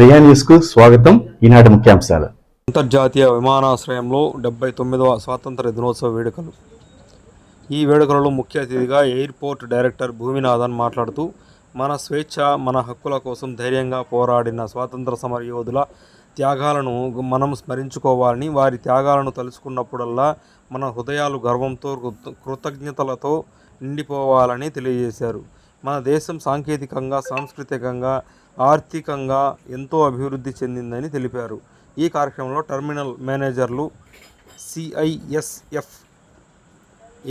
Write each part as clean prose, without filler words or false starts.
Priya news కు స్వాగతం. ఈనాటి ముఖ్యాంశాలు. అంతర్జాతీయ విమానాశ్రయంలో 79వ స్వాతంత్ర దినోత్సవ వేడుకలు. ఈ వేడుకలలో ముఖ్య అతిథిగా ఎయిర్పోర్ట్ డైరెక్టర్ భూమినాథన్ మాట్లాడుతూ, మన స్వేచ్ఛ, మన హక్కుల కోసం ధైర్యంగా పోరాడిన స్వాతంత్ర సమర యోధుల త్యాగాలను మనం స్మరించుకోవాలని, వారి త్యాగాలను తలుచుకున్నప్పుడల్లా మన హృదయాలు గర్వంతో, కృతజ్ఞతలతో నిండిపోవాలని తెలియజేశారు. మన దేశం సాంకేతికంగా, సాంస్కృతికంగా, ఆర్థికంగా ఎంతో అభివృద్ధి చెందిందని తెలిపారు. ఈ కార్యక్రమంలో టెర్మినల్ మేనేజర్లు, సిఐఎస్ఎఫ్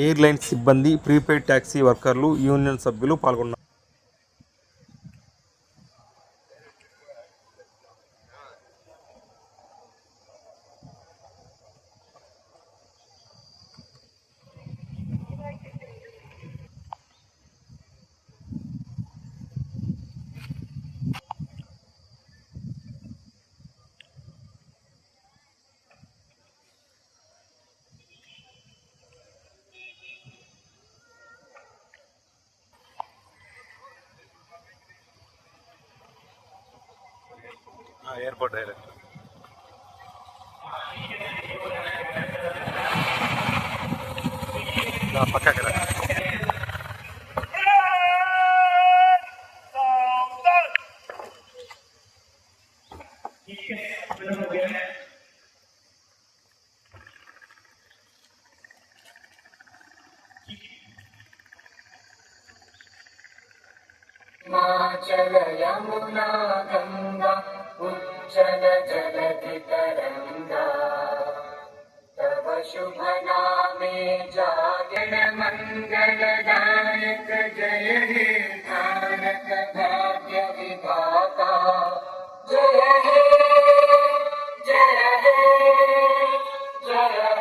ఎయిర్లైన్స్ సిబ్బంది, ప్రీపెయిడ్ ట్యాక్సీ వర్కర్లు, యూనియన్ సభ్యులు పాల్గొన్నారు. एयरपोर्ट डायरेक्टर पक्का करा हिमाचल यमुना गंगा उज्जल जलधि तरंगा तव शुभ नामे जागरण मंगलदायक जय हे भारत भाग्य विधाता जय हे जय हे जय हे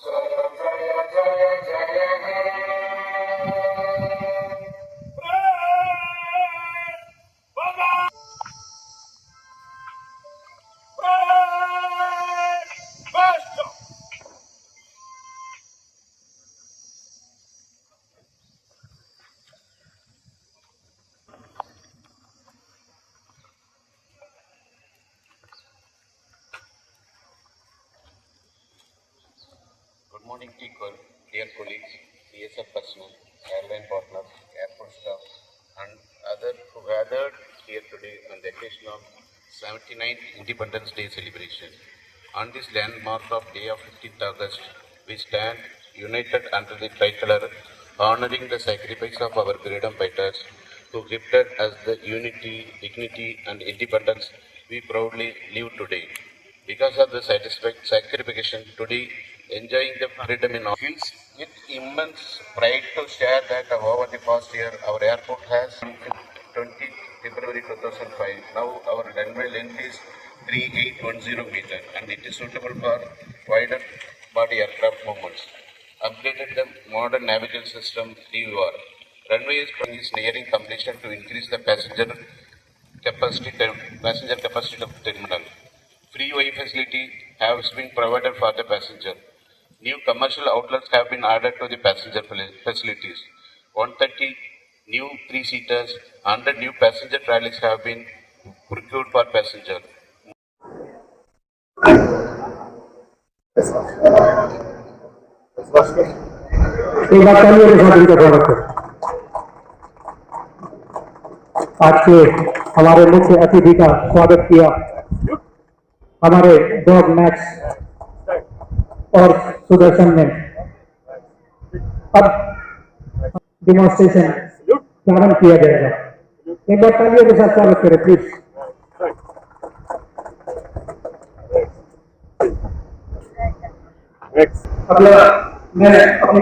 जय जय जय जय हे Good morning, dear colleagues, CSF personnel, airline partners, airport staff, and others who gathered here today on the occasion of 79th Independence Day celebration. On this landmark of day of 15th August, we stand united under the tricolor, honoring the sacrifice of our freedom fighters who gifted us the unity, dignity, and independence we proudly live today. Because of the sacrification today, enjoying the freedom in all fields, with immense pride to share that over the past year, our airport has 20 February 2005. Now our runway length is 3810 meter and it is suitable for wider body aircraft movements. Upgraded the modern navigation system DVR. Runway is nearing completion to increase the passenger capacity of terminal. Free Wi-Fi facility has been provided for the passenger. New commercial outlets have been added to the passenger facilities. 130 new 3-seaters, 100 new passenger trolleys have been procured for passenger. आज के हमारे मुख्य अतिथि का स्वागत किया हमारे dog max और सुदर्शन ने। अब डेमोन्स्ट्रेशन प्रारंभ किया जाएगा। एक बार तालियों के साथ स्वागत करें प्लीज। अगला मैं अपने